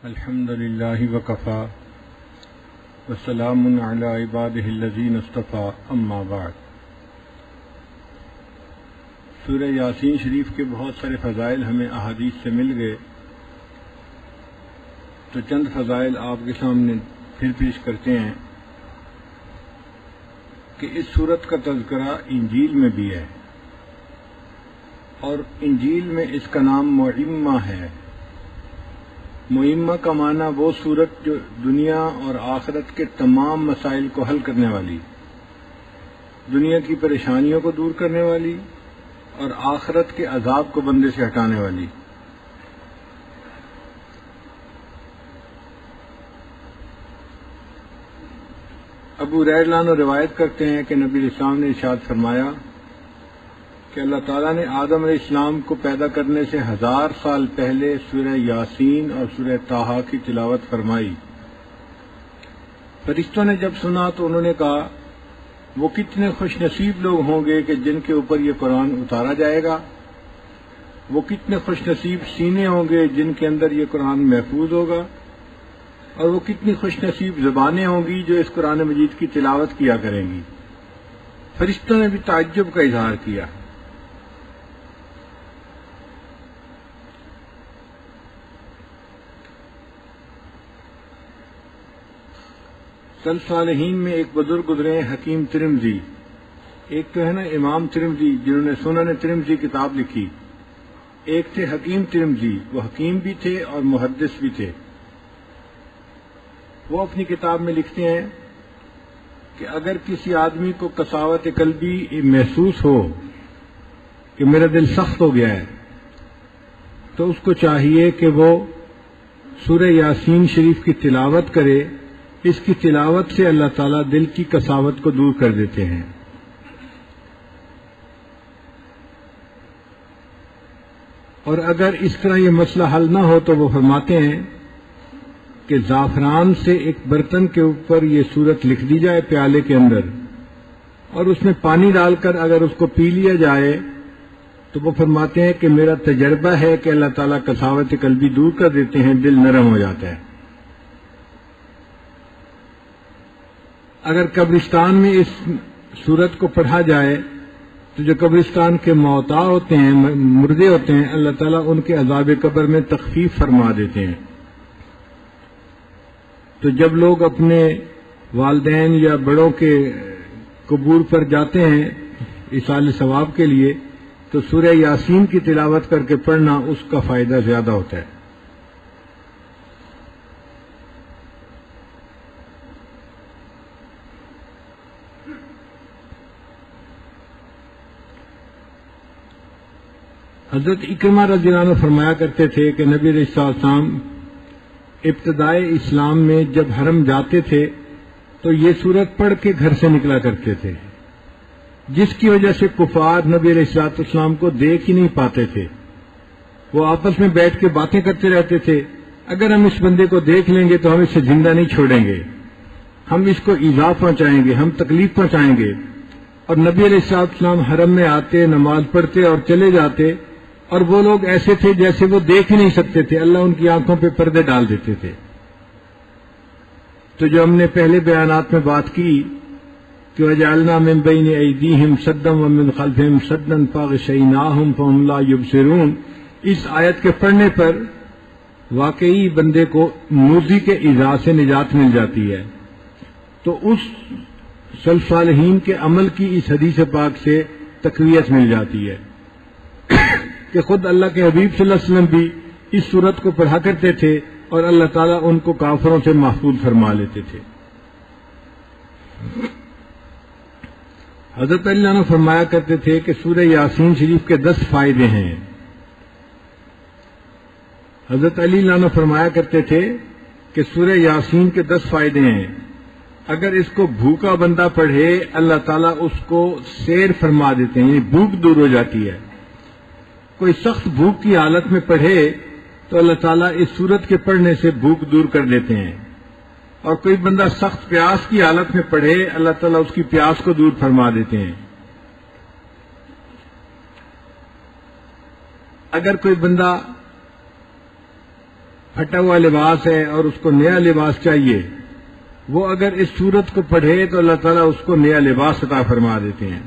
الحمد للہ وکفا وسلام علی عبادہ الذین اصطفیٰ اما بعد۔ سورہ یاسین شریف کے بہت سارے فضائل ہمیں احادیث سے مل گئے، تو چند فضائل آپ کے سامنے پھر پیش کرتے ہیں کہ اس سورت کا تذکرہ انجیل میں بھی ہے، اور انجیل میں اس کا نام معمہ ہے۔ معمہ کا معنی وہ سورت جو دنیا اور آخرت کے تمام مسائل کو حل کرنے والی، دنیا کی پریشانیوں کو دور کرنے والی اور آخرت کے عذاب کو بندے سے ہٹانے والی۔ ابو ہریرہ عنہ روایت کرتے ہیں کہ نبی علیہ السلام نے ارشاد فرمایا کہ اللہ تعالیٰ نے آدم علیہ السلام کو پیدا کرنے سے 1000 سال پہلے سورہ یاسین اور سورہ طٰہٰ کی تلاوت فرمائی۔ فرشتوں نے جب سنا تو انہوں نے کہا وہ کتنے خوش نصیب لوگ ہوں گے کہ جن کے اوپر یہ قرآن اتارا جائے گا، وہ کتنے خوش نصیب سینے ہوں گے جن کے اندر یہ قرآن محفوظ ہوگا، اور وہ کتنی خوش نصیب زبانیں ہوں گی جو اس قرآن مجید کی تلاوت کیا کریں گی۔ فرشتوں نے بھی تعجب کا اظہار کیا۔ صالحین میں ایک بزرگ گزرے ہیں حکیم ترمذی، ایک تو ہے نا امام ترمذی جنہوں نے سنن ترمذی کتاب لکھی، ایک تھے حکیم ترمذی، وہ حکیم بھی تھے اور محدث بھی تھے۔ وہ اپنی کتاب میں لکھتے ہیں کہ اگر کسی آدمی کو قساوت قلبی محسوس ہو کہ میرا دل سخت ہو گیا ہے، تو اس کو چاہیے کہ وہ سورہ یاسین شریف کی تلاوت کرے۔ اس کی تلاوت سے اللہ تعالیٰ دل کی قساوت کو دور کر دیتے ہیں۔ اور اگر اس طرح یہ مسئلہ حل نہ ہو تو وہ فرماتے ہیں کہ زعفران سے ایک برتن کے اوپر یہ سورت لکھ دی جائے پیالے کے اندر، اور اس میں پانی ڈال کر اگر اس کو پی لیا جائے تو وہ فرماتے ہیں کہ میرا تجربہ ہے کہ اللہ تعالیٰ قساوت قلبی دور کر دیتے ہیں، دل نرم ہو جاتا ہے۔ اگر قبرستان میں اس سورت کو پڑھا جائے تو جو قبرستان کے موتا ہوتے ہیں، مردے ہوتے ہیں، اللہ تعالیٰ ان کے عذاب قبر میں تخفیف فرما دیتے ہیں۔ تو جب لوگ اپنے والدین یا بڑوں کے قبور پر جاتے ہیں ایصال ثواب کے لیے، تو سورہ یاسین کی تلاوت کر کے پڑھنا اس کا فائدہ زیادہ ہوتا ہے۔ حضرت اکرمہ رضی اللہ عنہ فرمایا کرتے تھے کہ نبی علیہ السلام ابتدائے اسلام میں جب حرم جاتے تھے تو یہ سورت پڑھ کے گھر سے نکلا کرتے تھے، جس کی وجہ سے کفار نبی علیہ السلام کو دیکھ ہی نہیں پاتے تھے۔ وہ آپس میں بیٹھ کے باتیں کرتے رہتے تھے، اگر ہم اس بندے کو دیکھ لیں گے تو ہم اسے زندہ نہیں چھوڑیں گے، ہم اس کو ایذا پہنچائیں گے، ہم تکلیف پہنچائیں گے۔ اور نبی علیہ السلام حرم میں آتے، نماز پڑھتے اور چلے جاتے، اور وہ لوگ ایسے تھے جیسے وہ دیکھ ہی نہیں سکتے تھے، اللہ ان کی آنکھوں پہ پردے ڈال دیتے تھے۔ تو جو ہم نے پہلے بیانات میں بات کی کہ وَجَعَلْنَا مِن بَيْنِ أَيْدِيهِمْ سَدًّا وَمِن خَلْفِهِمْ سَدًّا فَأَغْشَيْنَاهُمْ فَهُمْ لَا يُبْصِرُونَ، اس آیت کے پڑھنے پر واقعی بندے کو موذی کے ایذا سے نجات مل جاتی ہے۔ تو اس سلف صالحین کے عمل کی اس حدیث پاک سے تقویت مل جاتی ہے کہ خود اللہ کے حبیب صلی اللہ علیہ وسلم بھی اس سورت کو پڑھا کرتے تھے اور اللہ تعالیٰ ان کو کافروں سے محفوظ فرما لیتے تھے۔ حضرت علی عنہ فرمایا کرتے تھے کہ سورہ یاسین شریف کے 10 فائدے ہیں۔ حضرت علی عنہ فرمایا کرتے تھے کہ سورہ یاسین کے 10 فائدے ہیں، اگر اس کو بھوکا بندہ پڑھے اللہ تعالیٰ اس کو سیر فرما دیتے ہیں، یعنی بھوک دور ہو جاتی ہے۔ کوئی سخت بھوک کی حالت میں پڑھے تو اللہ تعالیٰ اس سورت کے پڑھنے سے بھوک دور کر دیتے ہیں، اور کوئی بندہ سخت پیاس کی حالت میں پڑھے اللہ تعالیٰ اس کی پیاس کو دور فرما دیتے ہیں۔ اگر کوئی بندہ پھٹا ہوا لباس ہے اور اس کو نیا لباس چاہیے، وہ اگر اس سورت کو پڑھے تو اللہ تعالیٰ اس کو نیا لباس عطا فرما دیتے ہیں۔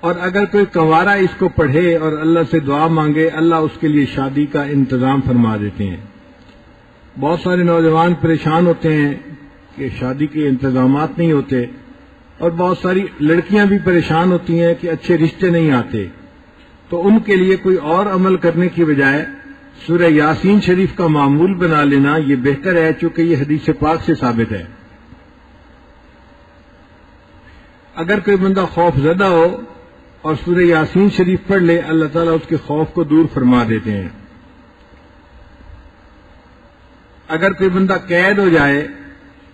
اور اگر کوئی کنوارا اس کو پڑھے اور اللہ سے دعا مانگے، اللہ اس کے لیے شادی کا انتظام فرما دیتے ہیں۔ بہت سارے نوجوان پریشان ہوتے ہیں کہ شادی کے انتظامات نہیں ہوتے، اور بہت ساری لڑکیاں بھی پریشان ہوتی ہیں کہ اچھے رشتے نہیں آتے، تو ان کے لیے کوئی اور عمل کرنے کی بجائے سورہ یاسین شریف کا معمول بنا لینا یہ بہتر ہے، چونکہ یہ حدیث پاک سے ثابت ہے۔ اگر کوئی بندہ خوف زدہ ہو اور سورہ یاسین شریف پڑھ لے، اللہ تعالیٰ اس کے خوف کو دور فرما دیتے ہیں۔ اگر کوئی بندہ قید ہو جائے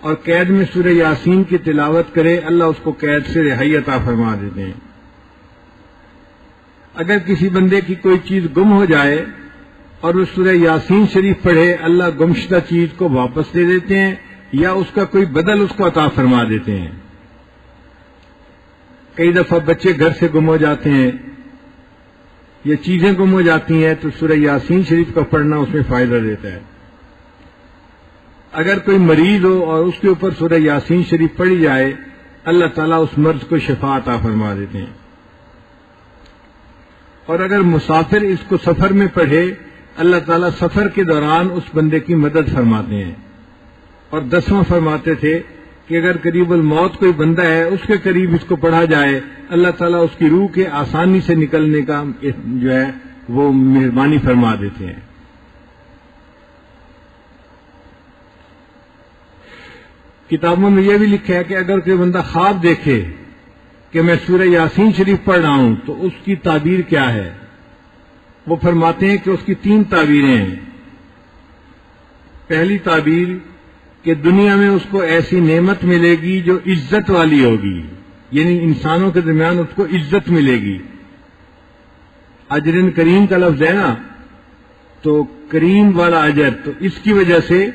اور قید میں سورہ یاسین کی تلاوت کرے، اللہ اس کو قید سے رہائی عطا فرما دیتے ہیں۔ اگر کسی بندے کی کوئی چیز گم ہو جائے اور وہ سورہ یاسین شریف پڑھے، اللہ گمشدہ چیز کو واپس دے دیتے ہیں یا اس کا کوئی بدل اس کو عطا فرما دیتے ہیں۔ کئی دفعہ بچے گھر سے گم ہو جاتے ہیں یا چیزیں گم ہو جاتی ہیں، تو سورہ یاسین شریف کا پڑھنا اس میں فائدہ دیتا ہے۔ اگر کوئی مریض ہو اور اس کے اوپر سورہ یاسین شریف پڑھی جائے، اللہ تعالیٰ اس مرض کو شفا عطا فرما دیتے ہیں۔ اور اگر مسافر اس کو سفر میں پڑھے، اللہ تعالیٰ سفر کے دوران اس بندے کی مدد فرماتے ہیں۔ اور 10واں فرماتے تھے کہ اگر قریب الموت کوئی بندہ ہے، اس کے قریب اس کو پڑھا جائے، اللہ تعالیٰ اس کی روح کے آسانی سے نکلنے کا جو ہے وہ مہربانی فرما دیتے ہیں۔ کتابوں میں یہ بھی لکھا ہے کہ اگر کوئی بندہ خواب دیکھے کہ میں سورہ یاسین شریف پڑھ رہا ہوں تو اس کی تعبیر کیا ہے؟ وہ فرماتے ہیں کہ اس کی 3 تعبیریں ہیں۔ پہلی تعبیر کہ دنیا میں اس کو ایسی نعمت ملے گی جو عزت والی ہوگی، یعنی انسانوں کے درمیان اس کو عزت ملے گی۔ اجر کریم کا لفظ ہے نا، تو کریم والا اجر، تو اس کی وجہ سے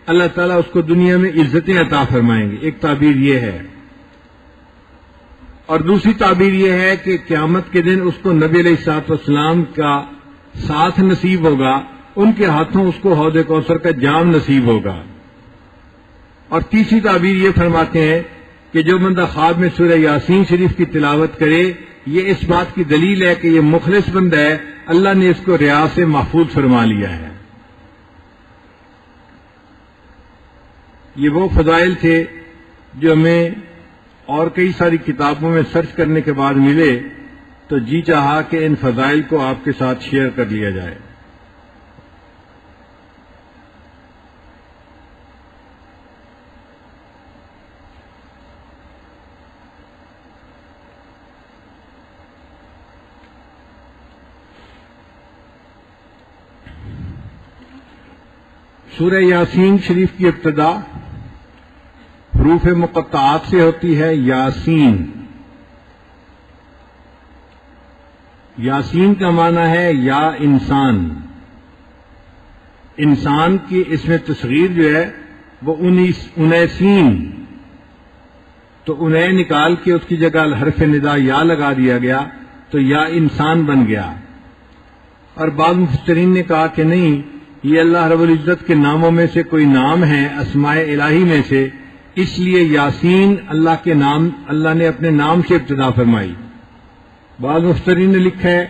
اللہ تعالیٰ اس کو دنیا میں عزتیں عطا فرمائیں گے۔ ایک تعبیر یہ ہے۔ اور دوسری تعبیر یہ ہے کہ قیامت کے دن اس کو نبی علیہ الصلوۃ والسلام کا ساتھ نصیب ہوگا، ان کے ہاتھوں اس کو حوض کوثر کا جام نصیب ہوگا۔ اور تیسری تعبیر یہ فرماتے ہیں کہ جو بندہ خواب میں سورہ یاسین شریف کی تلاوت کرے، یہ اس بات کی دلیل ہے کہ یہ مخلص بندہ ہے، اللہ نے اس کو ریا سے محفوظ فرما لیا ہے۔ یہ وہ فضائل تھے جو ہمیں اور کئی ساری کتابوں میں سرچ کرنے کے بعد ملے، تو جی چاہا کہ ان فضائل کو آپ کے ساتھ شیئر کر لیا جائے۔ سورہ یاسین شریف کی ابتدا حروف مقطعات سے ہوتی ہے۔ یاسین، یاسین کا معنی ہے یا انسان۔ انسان کی اس میں تصغیر جو ہے وہ انیسین، تو انہیں نکال کے اس کی جگہ حرف ندا یا لگا دیا گیا تو یا انسان بن گیا۔ اور بعض مفسرین نے کہا کہ نہیں، یہ اللہ رب العزت کے ناموں میں سے کوئی نام ہے، اسماء الہی میں سے، اس لیے یاسین اللہ کے نام، اللہ نے اپنے نام سے ابتدا فرمائی۔ بعض مفسرین نے لکھا ہے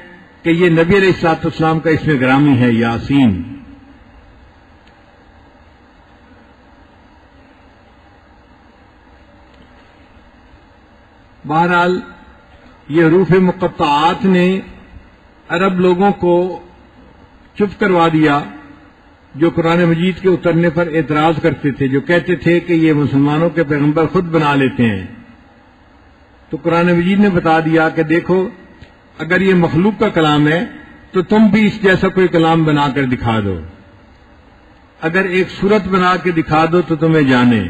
کہ یہ نبی علیہ الصلوۃ والسلام کا اسم گرامی ہے، یاسین۔ بہرحال یہ حروف مقطعات نے عرب لوگوں کو چپ کروا دیا جو قرآن مجید کے اترنے پر اعتراض کرتے تھے، جو کہتے تھے کہ یہ مسلمانوں کے پیغمبر خود بنا لیتے ہیں۔ تو قرآن مجید نے بتا دیا کہ دیکھو، اگر یہ مخلوق کا کلام ہے تو تم بھی اس جیسا کوئی کلام بنا کر دکھا دو، اگر ایک صورت بنا کے دکھا دو تو تمہیں جانے۔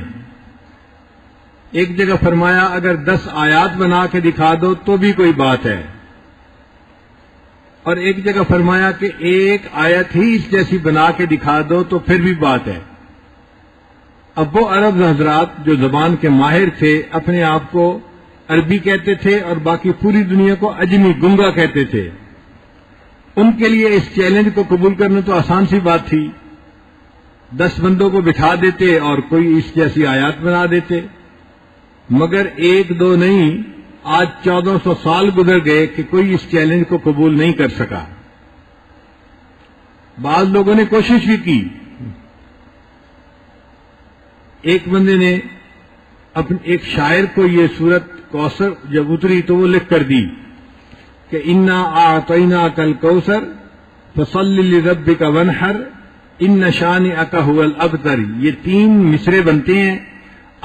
ایک جگہ فرمایا اگر 10 آیات بنا کے دکھا دو تو بھی کوئی بات ہے، اور ایک جگہ فرمایا کہ ایک آیت ہی اس جیسی بنا کے دکھا دو تو پھر بھی بات ہے۔ اب وہ عرب حضرات جو زبان کے ماہر تھے اپنے آپ کو عربی کہتے تھے اور باقی پوری دنیا کو اجمی گنگا کہتے تھے، ان کے لیے اس چیلنج کو قبول کرنا تو آسان سی بات تھی 10 بندوں کو بٹھا دیتے اور کوئی اس جیسی آیات بنا دیتے، مگر 1-2 نہیں، آج 1400 سال گزر گئے کہ کوئی اس چیلنج کو قبول نہیں کر سکا۔ بعض لوگوں نے کوشش بھی کی۔ ایک بندے نے ایک شاعر کو یہ سورت کوثر جب اتری تو وہ لکھ کر دی کہ انا اعطیناک الکوثر فصلی لربک وانحر ان شانئک هو الابتر۔ یہ 3 مصرے بنتے ہیں،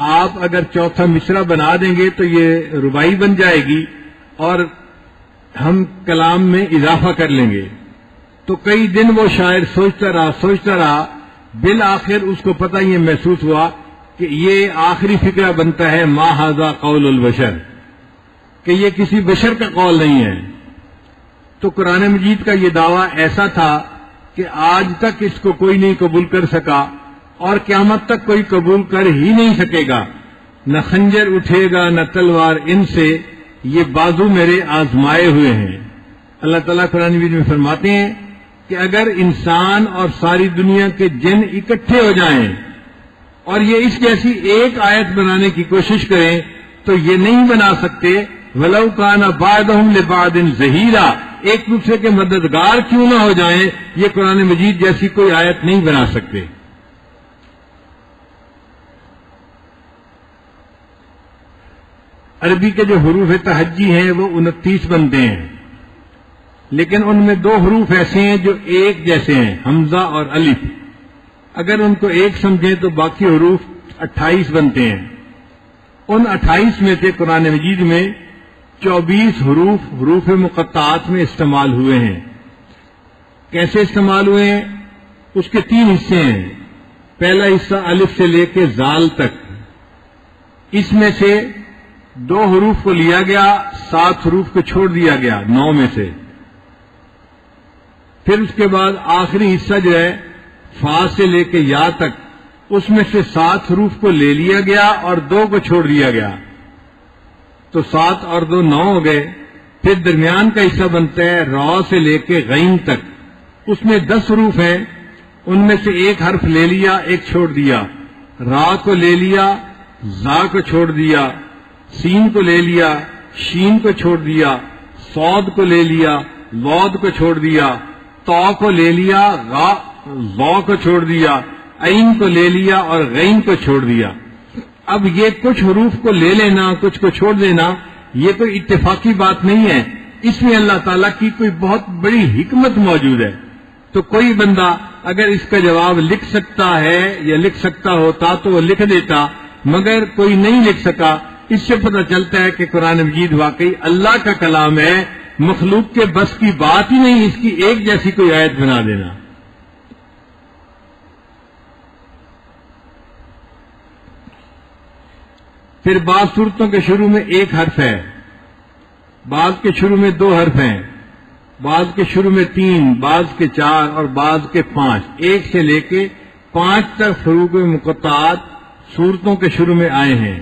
آپ اگر چوتھا مصرع بنا دیں گے تو یہ رباعی بن جائے گی اور ہم کلام میں اضافہ کر لیں گے۔ تو کئی دن وہ شاعر سوچتا رہا، بالآخر اس کو پتہ یہ محسوس ہوا کہ یہ آخری فقرہ بنتا ہے ما ھذا قول البشر، کہ یہ کسی بشر کا قول نہیں ہے۔ تو قرآن مجید کا یہ دعویٰ ایسا تھا کہ آج تک اس کو کوئی نہیں قبول کر سکا اور قیامت تک کوئی قبول کر ہی نہیں سکے گا۔ نہ خنجر اٹھے گا نہ تلوار ان سے، یہ بازو میرے آزمائے ہوئے ہیں۔ اللہ تعالیٰ قرآن مجید میں فرماتے ہیں کہ اگر انسان اور ساری دنیا کے جن اکٹھے ہو جائیں اور یہ اس جیسی ایک آیت بنانے کی کوشش کریں تو یہ نہیں بنا سکتے۔ وَلَوْ كَانَ بَعْضُهُمْ لِبَعْضٍ ظَهِيرًا، ایک دوسرے کے مددگار کیوں نہ ہو جائیں، یہ قرآن مجید جیسی کوئی آیت نہیں بنا سکتے۔ عربی کے جو حروف تہجی ہیں وہ 29 بنتے ہیں، لیکن ان میں 2 حروف ایسے ہیں جو ایک جیسے ہیں، حمزہ اور الف۔ اگر ان کو ایک سمجھیں تو باقی حروف 28 بنتے ہیں۔ ان 28 میں سے قرآن مجید میں 24 حروف مقطعات میں استعمال ہوئے ہیں۔ کیسے استعمال ہوئے ہیں؟ اس کے 3 حصے ہیں۔ پہلا حصہ الف سے لے کے زال تک، اس میں سے 2 حروف کو لیا گیا، 7 حروف کو چھوڑ دیا گیا 9 میں سے۔ پھر اس کے بعد آخری حصہ جو ہے فا سے لے کے یا تک، اس میں سے 7 حروف کو لے لیا گیا اور 2 کو چھوڑ دیا گیا، تو 7 اور 2 9 ہو گئے۔ پھر درمیان کا حصہ بنتا ہے را سے لے کے غین تک، اس میں 10 حروف ہیں، ان میں سے ایک حرف لے لیا، ایک چھوڑ دیا۔ را کو لے لیا، زا کو چھوڑ دیا، سین کو لے لیا، شین کو چھوڑ دیا، صاد کو لے لیا، لود کو چھوڑ دیا، تو کو لے لیا، ظا کو چھوڑ دیا، عین کو لے لیا اور غین کو چھوڑ دیا۔ اب یہ کچھ حروف کو لے لینا، کچھ کو چھوڑ دینا، یہ کوئی اتفاقی بات نہیں ہے، اس میں اللہ تعالیٰ کی کوئی بہت بڑی حکمت موجود ہے۔ تو کوئی بندہ اگر اس کا جواب لکھ سکتا ہے یا لکھ سکتا ہوتا تو وہ لکھ دیتا، مگر کوئی نہیں لکھ سکا۔ اس سے پتہ چلتا ہے کہ قرآن مجید واقعی اللہ کا کلام ہے، مخلوق کے بس کی بات ہی نہیں اس کی ایک جیسی کوئی آیت بنا دینا۔ پھر بعض صورتوں کے شروع میں 1 حرف ہے، بعض کے شروع میں 2 حرف ہیں، بعض کے شروع میں 3، بعض کے 4 اور بعض کے 5، 1 سے لے کے 5 تک حروف مقطعات صورتوں کے شروع میں آئے ہیں۔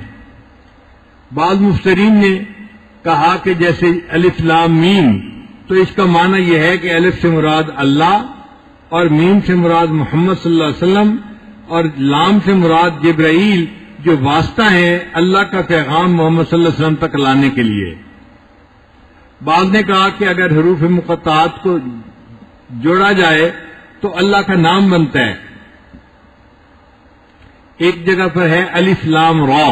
بعض مفسرین نے کہا کہ جیسے الف لام میم، تو اس کا معنی یہ ہے کہ الف سے مراد اللہ اور میم سے مراد محمد صلی اللہ علیہ وسلم اور لام سے مراد جبرائیل، جو واسطہ ہیں اللہ کا پیغام محمد صلی اللہ علیہ وسلم تک لانے کے لیے۔ بعض نے کہا کہ اگر حروف مقطعات کو جوڑا جائے تو اللہ کا نام بنتا ہے۔ ایک جگہ پر ہے الف لام را،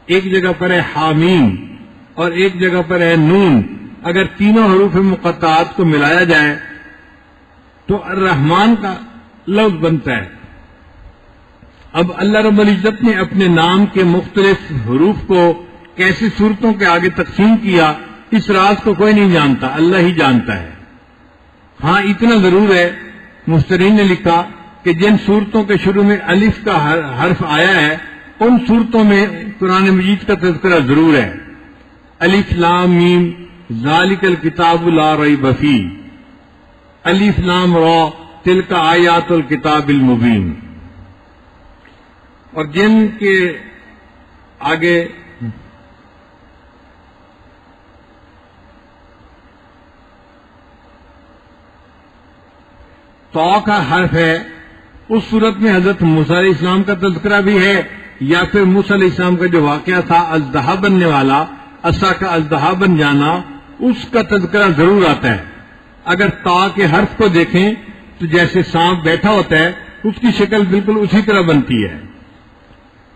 ایک جگہ پر ہے حامیم اور ایک جگہ پر ہے نون۔ اگر تینوں حروف مقطعات کو ملایا جائے تو الرحمن کا لفظ بنتا ہے۔ اب اللہ رب العزت نے اپنے نام کے مختلف حروف کو کیسے صورتوں کے آگے تقسیم کیا، اس راز کو کوئی نہیں جانتا، اللہ ہی جانتا ہے۔ ہاں اتنا ضرور ہے، مفسرین نے لکھا کہ جن صورتوں کے شروع میں الف کا حرف آیا ہے ان صورتوں میں قرآن مجید کا تذکرہ ضرور ہے۔ الف لام میم ذالک الکتاب لا ریب فیہ، الف لام را تلک آیات الکتاب المبین۔ اور جن کے آگے تو کا حرف ہے اس صورت میں حضرت موسیٰ علیہ السلام کا تذکرہ بھی ہے، یا پھر موسیٰ علیہ السلام کا جو واقعہ تھا اژدہا بننے والا، عصا کا اژدہا بن جانا، اس کا تذکرہ ضرور آتا ہے۔ اگر تا کے حرف کو دیکھیں تو جیسے سانپ بیٹھا ہوتا ہے اس کی شکل بالکل اسی طرح بنتی ہے۔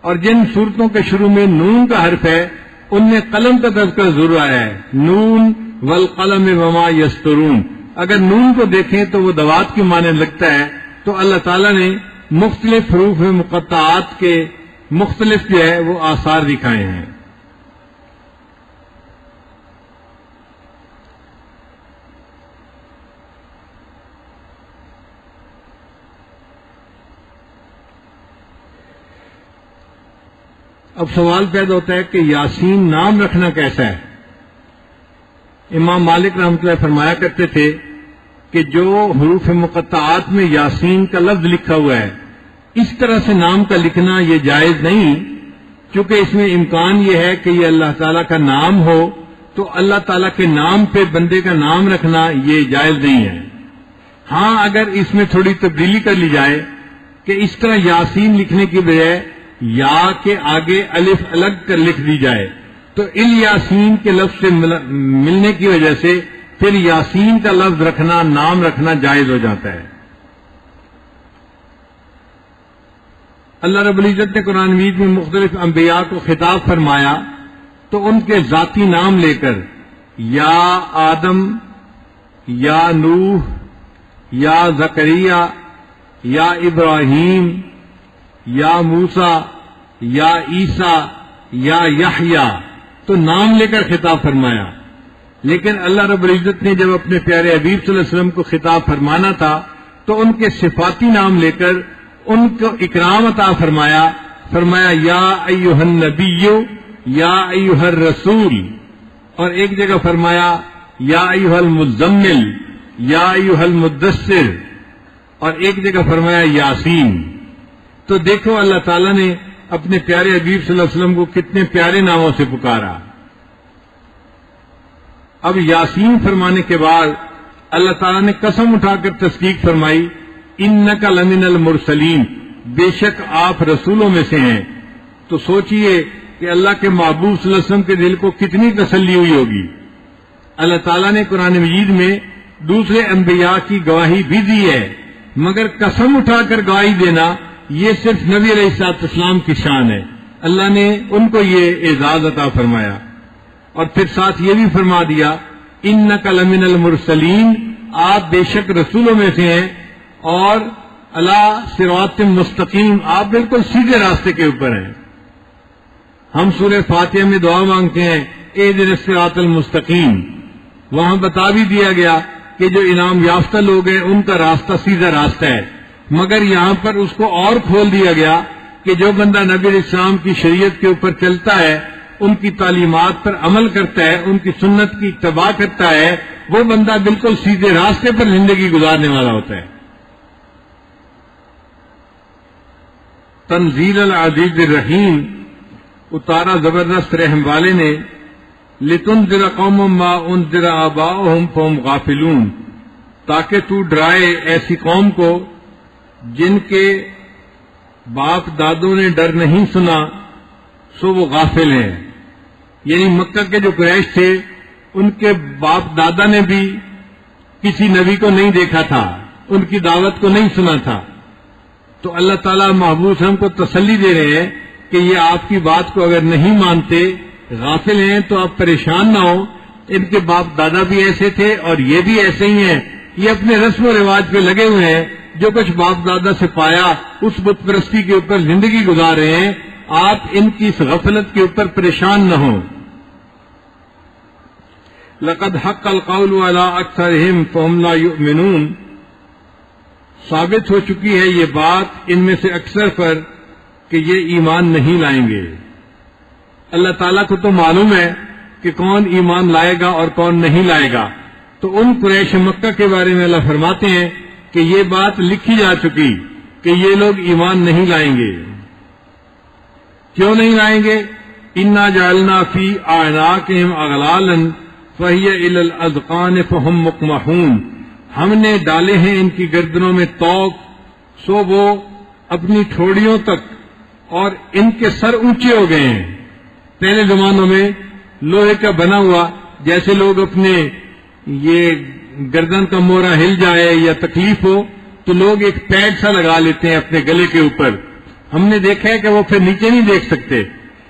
اور جن صورتوں کے شروع میں نون کا حرف ہے ان میں قلم کا تذکرہ ضرور آیا ہے، نون والقلم وما یسطرون۔ اگر نون کو دیکھیں تو وہ دوات کی معنی لگتا ہے، تو اللہ تعالیٰ نے مختلف حروف مقطعات کے مختلف جو ہے وہ آثار دکھائے ہیں۔ اب سوال پیدا ہوتا ہے کہ یاسین نام رکھنا کیسا ہے؟ امام مالک رحمۃ اللہ فرمایا کرتے تھے کہ جو حروف مقطعات میں یاسین کا لفظ لکھا ہوا ہے اس طرح سے نام کا لکھنا یہ جائز نہیں، کیونکہ اس میں امکان یہ ہے کہ یہ اللہ تعالیٰ کا نام ہو، تو اللہ تعالیٰ کے نام پہ بندے کا نام رکھنا یہ جائز نہیں ہے۔ ہاں اگر اس میں تھوڑی تبدیلی کر لی جائے کہ اس طرح یاسین لکھنے کی بجائے یا کے آگے الف الگ کر لکھ دی جائے تو الیاسین کے لفظ سے ملنے کی وجہ سے پھر یاسین کا لفظ رکھنا، نام رکھنا جائز ہو جاتا ہے۔ اللہ رب العزت نے قرآن مجید میں مختلف انبیاء کو خطاب فرمایا تو ان کے ذاتی نام لے کر یا آدم، یا نوح، یا زکریا، یا ابراہیم، یا موسیٰ، یا عیسیٰ، یا یحییٰ، تو نام لے کر خطاب فرمایا۔ لیکن اللہ رب العزت نے جب اپنے پیارے حبیب صلی اللہ علیہ وسلم کو خطاب فرمانا تھا تو ان کے صفاتی نام لے کر ان کو اکرام عطا فرمایا، فرمایا یا ایھا النبی، یا ایھا الرسول، اور ایک جگہ فرمایا یا ایھا المزمل، یا ایھا المدثر، اور ایک جگہ فرمایا یاسین۔ تو دیکھو اللہ تعالیٰ نے اپنے پیارے حبیب صلی اللہ علیہ وسلم کو کتنے پیارے ناموں سے پکارا۔ اب یاسین فرمانے کے بعد اللہ تعالیٰ نے قسم اٹھا کر تصدیق فرمائی، انک لمن المرسلین، بے شک آپ رسولوں میں سے ہیں۔ تو سوچئے کہ اللہ کے محبوب صلی اللہ علیہ وسلم کے دل کو کتنی تسلی ہوئی ہوگی۔ اللہ تعالیٰ نے قرآن مجید میں دوسرے انبیاء کی گواہی بھی دی ہے، مگر قسم اٹھا کر گواہی دینا یہ صرف نبی علیہ الصلوۃ والسلام کی شان ہے۔ اللہ نے ان کو یہ اعزاز عطا فرمایا، اور پھر ساتھ یہ بھی فرما دیا انک لمن المرسلین، آپ بے شک رسولوں میں سے ہیں، اور علی صراط مستقیم، آپ بالکل سیدھے راستے کے اوپر ہیں۔ ہم سورہ فاتحہ میں دعا مانگتے ہیں اہدنا الصراط المستقیم، وہاں بتا بھی دیا گیا کہ جو انعام یافتہ لوگ ہیں ان کا راستہ سیدھا راستہ ہے، مگر یہاں پر اس کو اور کھول دیا گیا کہ جو بندہ نبی علیہ السلام کی شریعت کے اوپر چلتا ہے، ان کی تعلیمات پر عمل کرتا ہے، ان کی سنت کی اتباع کرتا ہے، وہ بندہ بالکل سیدھے راستے پر زندگی گزارنے والا ہوتا ہے۔ تنزیل العزیز الرحیم، اتارا زبردست رحم والے نے، لتنذر قوم ما انذر آباؤہم فہم غافلون، تاکہ تو ڈرائے ایسی قوم کو جن کے باپ دادوں نے ڈر نہیں سنا سو وہ غافل ہیں۔ یعنی مکہ کے جو قریش تھے ان کے باپ دادا نے بھی کسی نبی کو نہیں دیکھا تھا، ان کی دعوت کو نہیں سنا تھا، تو اللہ تعالیٰ محبوب ہم کو تسلی دے رہے ہیں کہ یہ آپ کی بات کو اگر نہیں مانتے، غافل ہیں، تو آپ پریشان نہ ہو، ان کے باپ دادا بھی ایسے تھے اور یہ بھی ایسے ہی ہیں، یہ اپنے رسم و رواج پہ لگے ہوئے ہیں، جو کچھ باپ دادا سے پایا اس بت پرستی کے اوپر زندگی گزار رہے ہیں، آپ ان کی اس غفلت کے اوپر پریشان نہ ہوں۔ لقد حق القول على اکثرهم فهم لا يؤمنون، ثابت ہو چکی ہے یہ بات ان میں سے اکثر پر کہ یہ ایمان نہیں لائیں گے۔ اللہ تعالیٰ کو تو معلوم ہے کہ کون ایمان لائے گا اور کون نہیں لائے گا، تو ان قریش مکہ کے بارے میں اللہ فرماتے ہیں کہ یہ بات لکھی جا چکی کہ یہ لوگ ایمان نہیں لائیں گے۔ کیوں نہیں لائیں گے؟ انا جعلنا فی اعناقہم اغلالا فہی الی الاذقان فہم مقمحون، ہم نے ڈالے ہیں ان کی گردنوں میں طوق سو وہ اپنی ٹھوڑیوں تک اور ان کے سر اونچے ہو گئے ہیں. پہلے زمانوں میں لوہے کا بنا ہوا، جیسے لوگ اپنے یہ گردن کا مورا ہل جائے یا تکلیف ہو تو لوگ ایک پیڈ سا لگا لیتے ہیں اپنے گلے کے اوپر. ہم نے دیکھا ہے کہ وہ پھر نیچے نہیں دیکھ سکتے.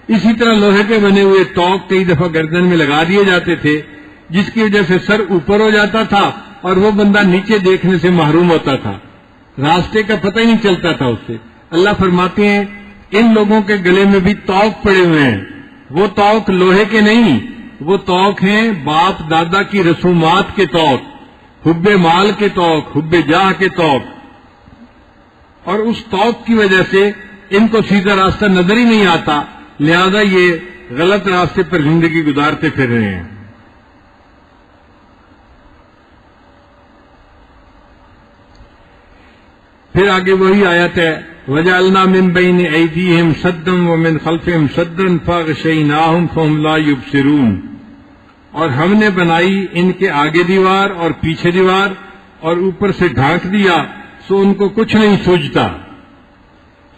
اسی طرح لوہے کے بنے ہوئے توق کئی دفعہ گردن میں لگا دیے جاتے تھے، جس کی وجہ سے سر اوپر ہو جاتا تھا اور وہ بندہ نیچے دیکھنے سے محروم ہوتا تھا، راستے کا پتہ ہی نہیں چلتا تھا اس سے. اللہ فرماتے ہیں ان لوگوں کے گلے میں بھی توق پڑے ہوئے ہیں. وہ توق لوہے کے نہیں، وہ توق ہیں باپ دادا کی رسومات کے توق، حب مال کے توق، حب جاہ کے توق. اور اس توق کی وجہ سے ان کو سیدھا راستہ نظر ہی نہیں آتا، لہذا یہ غلط راستے پر زندگی گزارتے پھر رہے ہیں. پھر آگے وہی آیت ہے وَجَعَلْنَا مِن بَيْنِ أَيْدِيهِمْ سَدًّا وَمِنْ خَلْفِهِمْ سَدًّا فَأَغْشَيْنَاهُمْ فَهُمْ لَا يُبْصِرُونَ. اور ہم نے بنائی ان کے آگے دیوار اور پیچھے دیوار اور اوپر سے ڈھانک دیا سو ان کو کچھ نہیں سوجتا.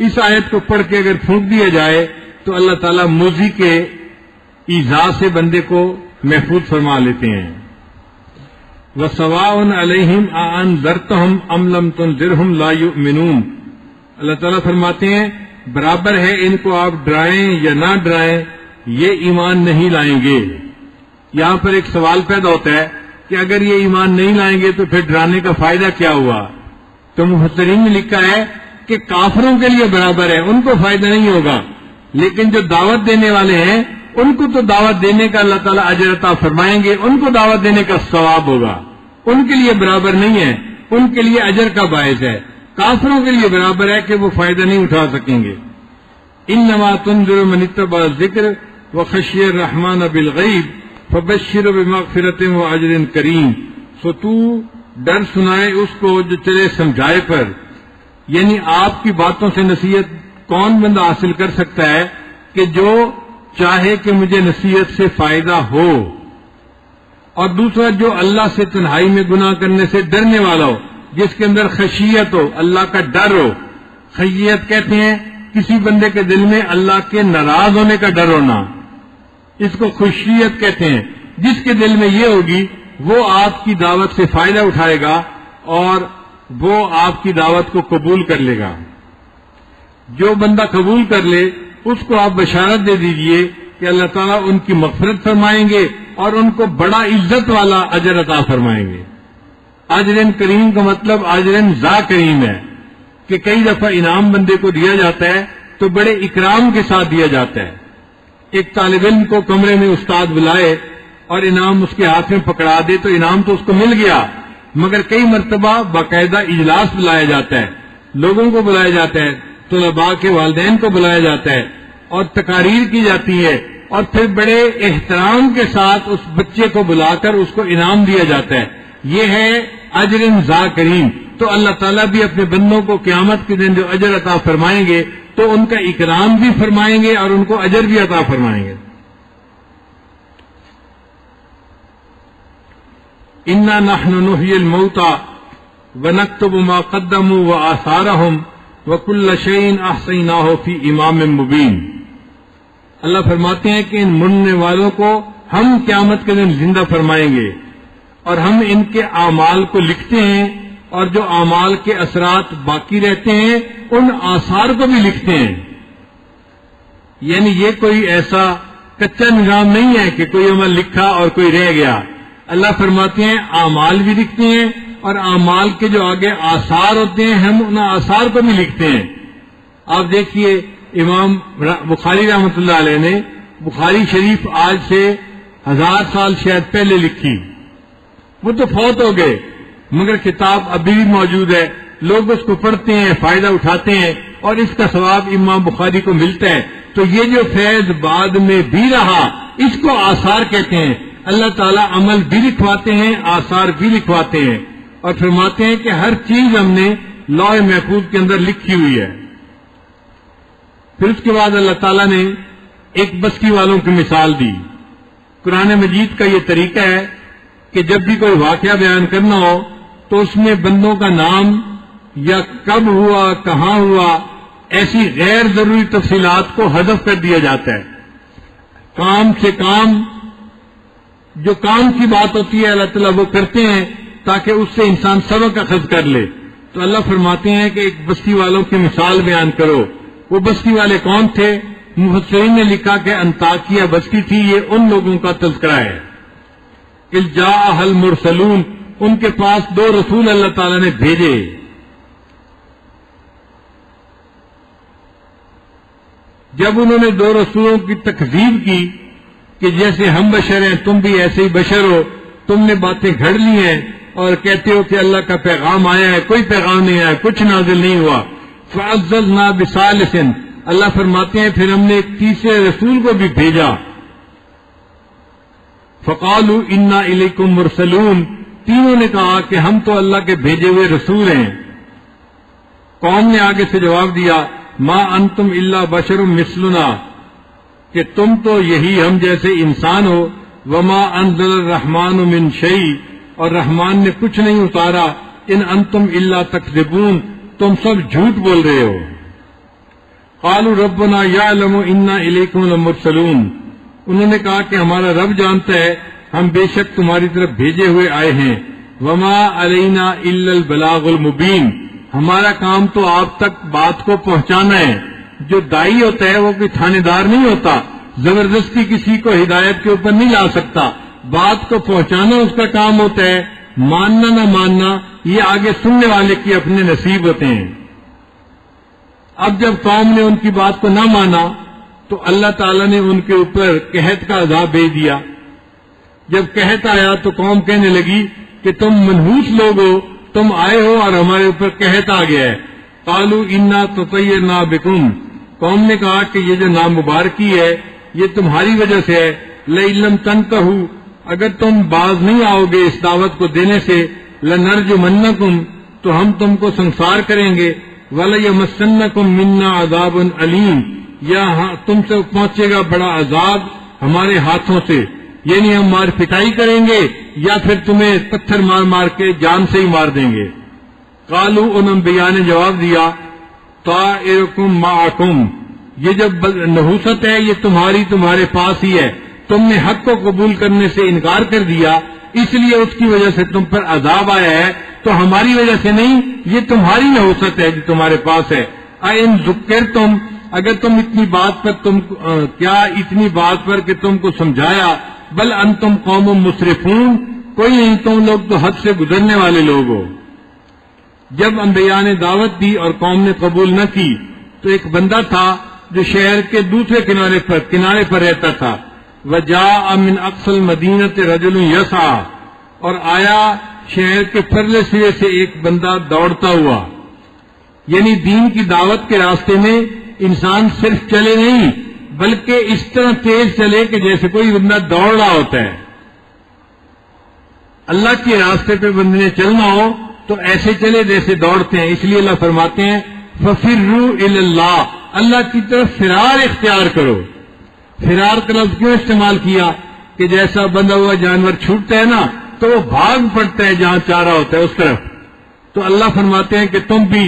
اس آیت کو پڑھ کے اگر پھونک دیا جائے تو اللہ تعالیٰ موذی کے ایذا سے بندے کو محفوظ فرما لیتے ہیں. وَسَوَاءٌ عَلَيْهِمْ أَأَنذَرْتَهُمْ أَمْ لَمْ تُنذِرْهُمْ لَا يُؤْمِنُونَ. اللہ تعالیٰ فرماتے ہیں برابر ہے ان کو آپ ڈرائیں یا نہ ڈرائیں یہ ایمان نہیں لائیں گے. یہاں پر ایک سوال پیدا ہوتا ہے کہ اگر یہ ایمان نہیں لائیں گے تو پھر ڈرانے کا فائدہ کیا ہوا؟ تو مفسرین نے لکھا ہے کہ کافروں کے لیے برابر ہے، ان کو فائدہ نہیں ہوگا، لیکن جو دعوت دینے والے ہیں ان کو تو دعوت دینے کا اللہ تعالیٰ اجر عطا فرمائیں گے، ان کو دعوت دینے کا ثواب ہوگا. ان کے لیے برابر نہیں ہے، ان کے لیے اجر کا باعث ہے. کافروں کے لیے برابر ہے کہ وہ فائدہ نہیں اٹھا سکیں گے. انما تنذر من اتبع الذکر وخشی الرحمن بالغیب فبشر بمغفرۃ واجر کریم. سو تو ڈر سنائے اس کو جو چلے سمجھائے پر، یعنی آپ کی باتوں سے نصیحت کون بندہ حاصل کر سکتا ہے کہ جو چاہے کہ مجھے نصیحت سے فائدہ ہو، اور دوسرا جو اللہ سے تنہائی میں گناہ کرنے سے ڈرنے والا ہو، جس کے اندر خشیت ہو، اللہ کا ڈر ہو. خشیت کہتے ہیں کسی بندے کے دل میں اللہ کے ناراض ہونے کا ڈر ہونا، اس کو خشیت کہتے ہیں. جس کے دل میں یہ ہوگی وہ آپ کی دعوت سے فائدہ اٹھائے گا اور وہ آپ کی دعوت کو قبول کر لے گا. جو بندہ قبول کر لے اس کو آپ بشارت دے دیجئے کہ اللہ تعالیٰ ان کی مغفرت فرمائیں گے اور ان کو بڑا عزت والا اجر عطا فرمائیں گے. اجرن کریم کا مطلب اجرن ذا کریم ہے کہ کئی دفعہ انعام بندے کو دیا جاتا ہے تو بڑے اکرام کے ساتھ دیا جاتا ہے. ایک طالب علم کو کمرے میں استاد بلائے اور انعام اس کے ہاتھ میں پکڑا دے تو انعام تو اس کو مل گیا، مگر کئی مرتبہ باقاعدہ اجلاس بلایا جاتا ہے، لوگوں کو بلایا جاتا ہے، طلباء کے والدین کو بلایا جاتا ہے اور تقاریر کی جاتی ہے، اور پھر بڑے احترام کے ساتھ اس بچے کو بلا کر اس کو انعام دیا جاتا ہے. یہ ہے اجر ذا کریم. تو اللہ تعالیٰ بھی اپنے بندوں کو قیامت کے دن جو اجر عطا فرمائیں گے تو ان کا اکرام بھی فرمائیں گے اور ان کو اجر بھی عطا فرمائیں گے. انا نحن نحیی الموتى ونکتب ما قدموا وآثارهم وكل شيء احصیناہ فی امام مبین. اللہ فرماتے ہیں کہ ان مرنے والوں کو ہم قیامت کے دن زندہ فرمائیں گے اور ہم ان کے اعمال کو لکھتے ہیں، اور جو اعمال کے اثرات باقی رہتے ہیں ان آثار کو بھی لکھتے ہیں. یعنی یہ کوئی ایسا کچا نظام نہیں ہے کہ کوئی عمل لکھا اور کوئی رہ گیا. اللہ فرماتے ہیں اعمال بھی لکھتے ہیں اور اعمال کے جو آگے آثار ہوتے ہیں ہم ان آثار کو بھی لکھتے ہیں. آپ دیکھیے امام بخاری رحمۃ اللہ علیہ نے بخاری شریف آج سے 1000 سال شاید پہلے لکھی. وہ تو فوت ہو گئے مگر کتاب ابھی بھی موجود ہے، لوگ اس کو پڑھتے ہیں، فائدہ اٹھاتے ہیں اور اس کا ثواب امام بخاری کو ملتا ہے. تو یہ جو فیض بعد میں بھی رہا اس کو آثار کہتے ہیں. اللہ تعالیٰ عمل بھی لکھواتے ہیں، آثار بھی لکھواتے ہیں، اور فرماتے ہیں کہ ہر چیز ہم نے لوح محفوظ کے اندر لکھی ہوئی ہے. پھر اس کے بعد اللہ تعالیٰ نے ایک بستی والوں کی مثال دی. قرآن مجید کا یہ طریقہ ہے کہ جب بھی کوئی واقعہ بیان کرنا ہو تو اس میں بندوں کا نام یا کب ہوا، کہاں ہوا، ایسی غیر ضروری تفصیلات کو حذف کر دیا جاتا ہے. کام سے کام، جو کام کی بات ہوتی ہے اللہ تعالیٰ وہ کرتے ہیں تاکہ اس سے انسان سبق اخذ کر لے. تو اللہ فرماتے ہیں کہ ایک بستی والوں کی مثال بیان کرو. وہ بستی والے کون تھے؟ مفسرین نے لکھا کہ انطاکیہ بستی تھی. یہ ان لوگوں کا تذکرہ ہے. اذ جاء المرسلون، ان کے پاس 2 رسول اللہ تعالیٰ نے بھیجے. جب انہوں نے 2 رسولوں کی تکذیب کی کہ جیسے ہم بشر ہیں تم بھی ایسے ہی بشر ہو، تم نے باتیں گھڑ لی ہیں اور کہتے ہو کہ اللہ کا پیغام آیا ہے، کوئی پیغام نہیں آیا، کچھ نازل نہیں ہوا. فعززنا بثالث، اللہ فرماتے ہیں پھر ہم نے ایک تیسرے رسول کو بھی بھیجا. فقالوا انا الیکم مرسلون، تینوں نے کہا کہ ہم تو اللہ کے بھیجے ہوئے رسول ہیں. قوم نے آگے سے جواب دیا ما انتم الا بشر مثلنا، کہ تم تو یہی ہم جیسے انسان ہو. وما انزل الرحمن من شیء، اور رحمان نے کچھ نہیں اتارا. ان انتم الا تکذبون، تم سب جھوٹ بول رہے ہو. قالوا ربنا یعلم انا الیکم لمرسلون، انہوں نے کہا کہ ہمارا رب جانتا ہے ہم بے شک تمہاری طرف بھیجے ہوئے آئے ہیں. وما علینا الا البلاغ المبین، ہمارا کام تو آپ تک بات کو پہنچانا ہے. جو دائی ہوتا ہے وہ کوئی تھانے دار نہیں ہوتا، زبردستی کسی کو ہدایت کے اوپر نہیں لا سکتا. بات کو پہنچانا اس کا کام ہوتا ہے، ماننا نہ ماننا یہ آگے سننے والے کی اپنے نصیب ہوتے ہیں. اب جب قوم نے ان کی بات کو نہ مانا تو اللہ تعالیٰ نے ان کے اوپر قحط کا عذاب بھیج دیا. جب قحط آیا تو قوم کہنے لگی کہ تم منحوس لوگ ہو، تم آئے ہو اور ہمارے اوپر قحط آ گیا ہے. قالوا انا تطیرنا بکم، قوم نے کہا کہ یہ جو نامبارکی ہے یہ تمہاری وجہ سے ہے. لئن لم تنتہوا، اگر تم باز نہیں آؤ گے اس دعوت کو دینے سے، لنرجمنکم، تو ہم تم کو سنسار کریں گے. ولیمسنکم منا عذاب علیم، یا تم سے پہنچے گا بڑا عذاب ہمارے ہاتھوں سے، یعنی ہم مار پٹائی کریں گے یا پھر تمہیں پتھر مار مار کے جان سے ہی مار دیں گے. قالوا، ان انبیاء نے جواب دیا طائرکم معکم، یہ جب نحوست ہے یہ تمہارے پاس ہی ہے. تم نے حق کو قبول کرنے سے انکار کر دیا، اس لیے اس کی وجہ سے تم پر عذاب آیا ہے، تو ہماری وجہ سے نہیں، یہ تمہاری نحوست ہے جو تمہارے پاس ہے. اَإِن ذُكِّرْتُمْ، اگر تم اتنی بات پر کہ تم کو سمجھایا، بل انتم قوم مسرفون، کوئی نہیں، تم لوگ تو حد سے گزرنے والے لوگ ہو. جب انبیاء نے دعوت دی اور قوم نے قبول نہ کی تو ایک بندہ تھا جو شہر کے دوسرے کنارے پر رہتا تھا. وجاء من اقصى المدینۃ رجل یسعى، اور آیا شہر کے پرلے سرے سے ایک بندہ دوڑتا ہوا. یعنی دین کی دعوت کے راستے میں انسان صرف چلے نہیں بلکہ اس طرح تیز چلے کہ جیسے کوئی بندہ دوڑ رہا ہوتا ہے. اللہ کے راستے پہ بندے نے چلنا ہو تو ایسے چلے جیسے دوڑتے ہیں. اس لیے اللہ فرماتے ہیں فَفِرُّوا إِلَى اللَّهِ، اللہ کی طرف فرار اختیار کرو. فرار کا لفظ کیوں استعمال کیا؟ کہ جیسا بندھا ہوا جانور چھوٹتا ہے نا تو وہ بھاگ پڑتا ہے جہاں چارہ ہوتا ہے اس طرف. تو اللہ فرماتے ہیں کہ تم بھی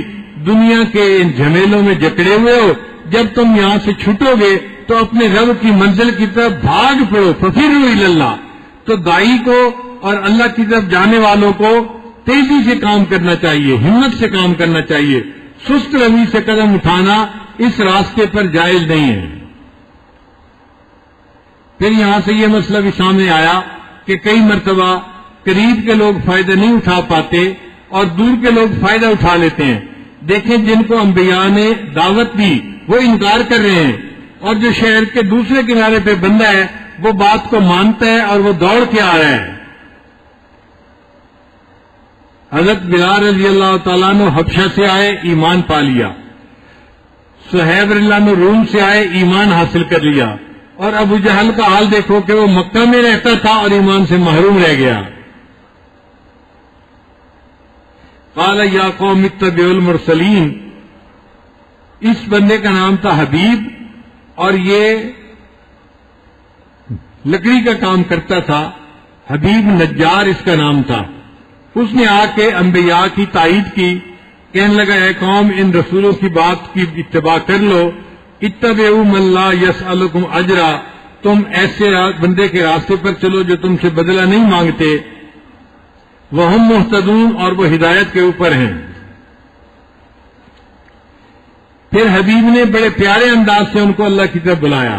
دنیا کے ان جھمیلوں میں جکڑے ہوئے ہو، جب تم یہاں سے چھوٹو گے تو اپنے رب کی منزل کی طرف بھاگ پڑو. فَفِرُّوا إِلَى اللَّهِ، تو دائی کو اور اللہ کی طرف جانے والوں کو تیزی سے کام کرنا چاہیے، ہمت سے کام کرنا چاہیے. سست روی سے قدم اٹھانا اس راستے پر جائز نہیں ہے. پھر یہاں سے یہ مسئلہ بھی سامنے آیا کہ کئی مرتبہ قریب کے لوگ فائدہ نہیں اٹھا پاتے اور دور کے لوگ فائدہ اٹھا لیتے ہیں. دیکھیں جن کو انبیاء نے دعوت دی وہ انکار کر رہے ہیں، اور جو شہر کے دوسرے کنارے پہ بندہ ہے وہ بات کو مانتا ہے اور وہ دوڑ کے آ رہا ہے. حضرت بلال رضی اللہ تعالیٰ عنہ حبشہ سے آئے، ایمان پا لیا. صہیب رضی اللہ عنہ روم سے آئے، ایمان حاصل کر لیا. اور ابو جہل کا حال دیکھو کہ وہ مکہ میں رہتا تھا اور ایمان سے محروم رہ گیا. قال یا قوم اتبعوا المرسلین، اس بندے کا نام تھا حبیب اور یہ لکڑی کا کام کرتا تھا. حبیب نجار اس کا نام تھا. اس نے آ کے انبیاء کی تائید کی کہنے لگا اے قوم ان رسولوں کی بات کی اتباع کر لو، اتبعوا من لا یسألکم اجرا، تم ایسے بندے کے راستے پر چلو جو تم سے بدلہ نہیں مانگتے، وہم مہتدون، اور وہ ہدایت کے اوپر ہیں۔ پھر حبیب نے بڑے پیارے انداز سے ان کو اللہ کی طرف بلایا،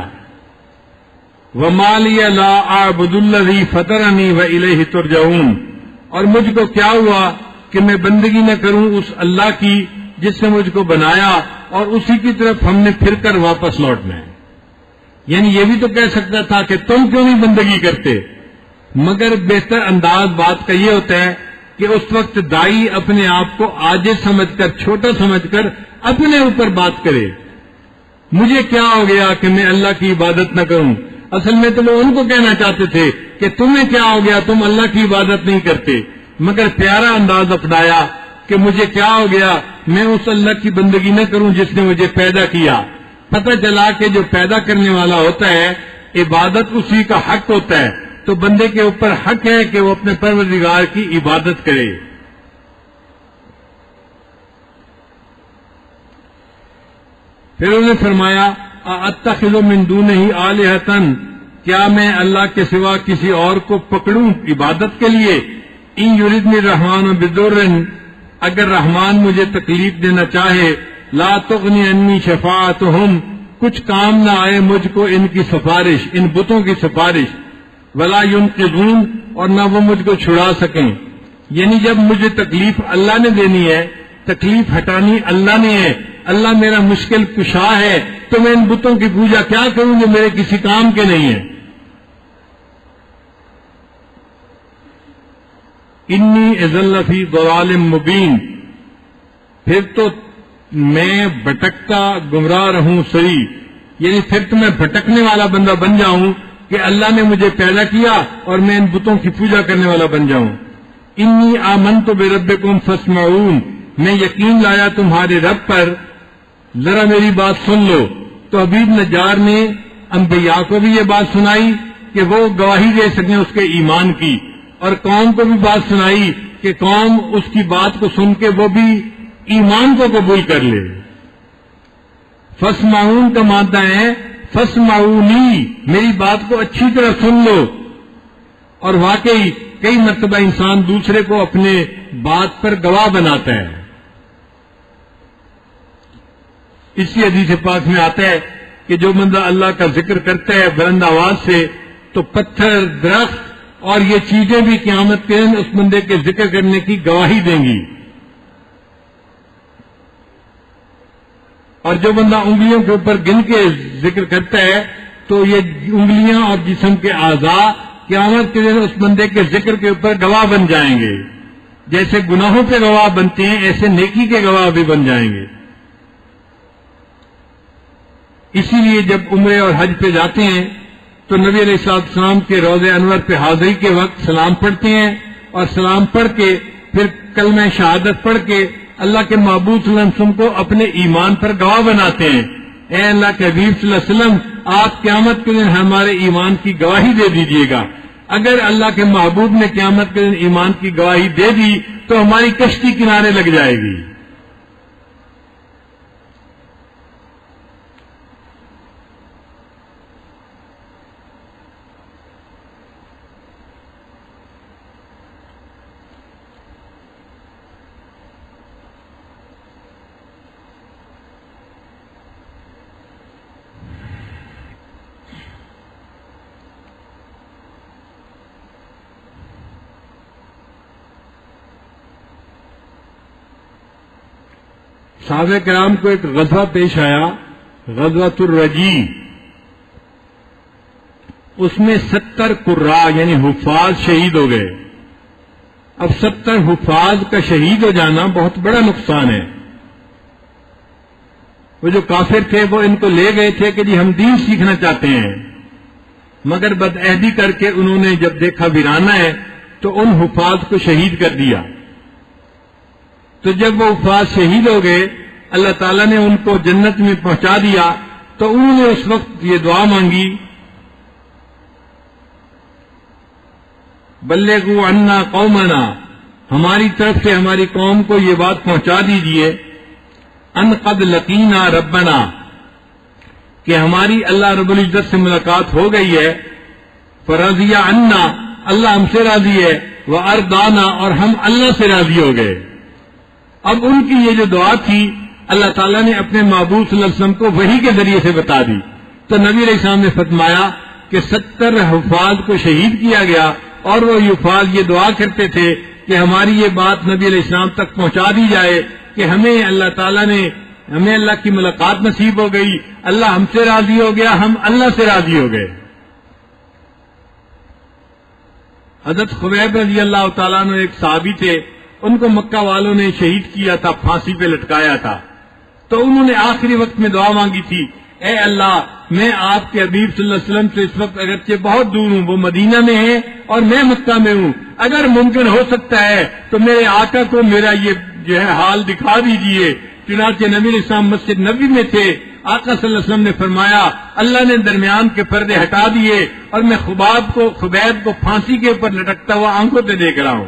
وَمَا لِيَ لَا أَعْبُدُ الَّذِي فَطَرَنِي وَإِلَيْهِ تُرْجَعُونَ، اور مجھ کو کیا ہوا کہ میں بندگی نہ کروں اس اللہ کی جس نے مجھ کو بنایا اور اسی کی طرف ہم نے پھر کر واپس لوٹنا ہے۔ یعنی یہ بھی تو کہہ سکتا تھا کہ تم کیوں نہیں بندگی کرتے، مگر بہتر انداز بات کا یہ ہوتا ہے کہ اس وقت دائی اپنے آپ کو عاجز سمجھ کر، چھوٹا سمجھ کر اپنے اوپر بات کرے، مجھے کیا ہو گیا کہ میں اللہ کی عبادت نہ کروں۔ اصل میں تو وہ ان کو کہنا چاہتے تھے کہ تمہیں کیا ہو گیا، تم اللہ کی عبادت نہیں کرتے، مگر پیارا انداز اپنایا کہ مجھے کیا ہو گیا، میں اس اللہ کی بندگی نہ کروں جس نے مجھے پیدا کیا۔ پتہ چلا کہ جو پیدا کرنے والا ہوتا ہے عبادت اسی کا حق ہوتا ہے، تو بندے کے اوپر حق ہے کہ وہ اپنے پروردگار کی عبادت کرے۔ پھر انہوں نے فرمایا اتخذ من دونہ آلہۃ، کیا میں اللہ کے سوا کسی اور کو پکڑوں عبادت کے لیے، ان یردنی الرحمن بضر، اگر رحمان مجھے تکلیف دینا چاہے، لا تغنی عنی شفاعتہم، کچھ کام نہ آئے مجھ کو ان کی سفارش، ان بتوں کی سفارش، ولا ینقذون، اور نہ وہ مجھ کو چھڑا سکیں۔ یعنی جب مجھے تکلیف اللہ نے دینی ہے، تکلیف ہٹانی اللہ نے ہے، اللہ میرا مشکل کشا ہے، تو میں ان بتوں کی پوجا کیا کروں جو میرے کسی کام کے نہیں ہیں۔ انی اذا لفی ضلال مبین، پھر تو میں بھٹکتا گمراہ رہوں سری، یعنی پھر تو میں بھٹکنے والا بندہ بن جاؤں کہ اللہ نے مجھے پیدا کیا اور میں ان بتوں کی پوجا کرنے والا بن جاؤں۔ انی آمنت بربکم فاسمعون، میں یقین لایا تمہارے رب پر، ذرا میری بات سن لو۔ تو حبیب نجار نے انبیاء کو بھی یہ بات سنائی کہ وہ گواہی دے سکیں اس کے ایمان کی، اور قوم کو بھی بات سنائی کہ قوم اس کی بات کو سن کے وہ بھی ایمان کو قبول کر لے۔ فاسمعون کا مادہ ہے فاسمعونی، میری بات کو اچھی طرح سن لو۔ اور واقعی کئی مرتبہ انسان دوسرے کو اپنے بات پر گواہ بناتا ہے۔ اسی حدیث پاک میں آتا ہے کہ جو بندہ اللہ کا ذکر کرتا ہے بلند آواز سے، تو پتھر، درخت اور یہ چیزیں بھی قیامت کے دن اس بندے کے ذکر کرنے کی گواہی دیں گی۔ اور جو بندہ انگلیوں کے اوپر گن کے ذکر کرتا ہے، تو یہ انگلیاں اور جسم کے اعضاء قیامت کے دن اس بندے کے ذکر کے اوپر گواہ بن جائیں گے۔ جیسے گناہوں پہ گواہ بنتے ہیں، ایسے نیکی کے گواہ بھی بن جائیں گے۔ اسی لیے جب عمرے اور حج پہ جاتے ہیں تو نبی علیہ السلام کے روضہ انور پہ حاضری کے وقت سلام پڑھتے ہیں، اور سلام پڑھ کے پھر کلمہ شہادت پڑھ کے اللہ کے معبود صلی اللہ علیہ وسلم کو اپنے ایمان پر گواہ بناتے ہیں۔ اے اللہ کے حبیب صلی اللہ علیہ وسلم، آپ قیامت کے دن ہمارے ایمان کی گواہی دے دیجیے گا۔ اگر اللہ کے محبوب نے قیامت کے دن ایمان کی گواہی دے دی تو ہماری کشتی کنارے لگ جائے گی۔ صحابہ کرام کو ایک غزوہ پیش آیا، غزوۃ الرجی، اس میں 70 قراء یعنی حفاظ شہید ہو گئے۔ اب 70 حفاظ کا شہید ہو جانا بہت بڑا نقصان ہے۔ وہ جو کافر تھے وہ ان کو لے گئے تھے کہ جی ہم دین سیکھنا چاہتے ہیں، مگر بدعہدی کر کے انہوں نے جب دیکھا ویرانہ ہے تو ان حفاظ کو شہید کر دیا۔ تو جب وہ حفاظ شہید ہو گئے، اللہ تعالیٰ نے ان کو جنت میں پہنچا دیا، تو انہوں نے اس وقت یہ دعا مانگی، بلغوا عنا قومنا، ہماری طرف سے ہماری قوم کو یہ بات پہنچا دیجئے ان قد لقینا ربنا، کہ ہماری اللہ رب العزت سے ملاقات ہو گئی ہے، فرضی عنا، اللہ ہم سے راضی ہے، وارضانا، اور ہم اللہ سے راضی ہو گئے۔ اب ان کی یہ جو دعا تھی اللہ تعالیٰ نے اپنے محبوب صلی اللہ علیہ وسلم کو وحی کے ذریعے سے بتا دی، تو نبی علیہ السلام نے فرمایا کہ 70 حفاظ کو شہید کیا گیا، اور وہ حفاظ یہ دعا کرتے تھے کہ ہماری یہ بات نبی علیہ السلام تک پہنچا دی جائے کہ ہمیں اللہ تعالیٰ نے، ہمیں اللہ کی ملاقات نصیب ہو گئی، اللہ ہم سے راضی ہو گیا، ہم اللہ سے راضی ہو گئے۔ حضرت خبیب رضی اللہ تعالیٰ عنہ ایک صحابی تھے، ان کو مکہ والوں نے شہید کیا تھا، پھانسی پہ لٹکایا تھا، تو انہوں نے آخری وقت میں دعا مانگی تھی، اے اللہ میں آپ کے حبیب صلی اللہ علیہ وسلم سے اس وقت اگرچہ بہت دور ہوں، وہ مدینہ میں ہیں اور میں مکہ میں ہوں، اگر ممکن ہو سکتا ہے تو میرے آقا کو میرا یہ جو ہے حال دکھا دیجئے۔ چنانچہ نبی علیہ السلام مسجد نبی میں تھے، آقا صلی اللہ علیہ وسلم نے فرمایا اللہ نے درمیان کے پردے ہٹا دیے اور میں خبیب کو پھانسی کے اوپر لٹکتا ہوا آنکھوں سے دیکھ رہا ہوں۔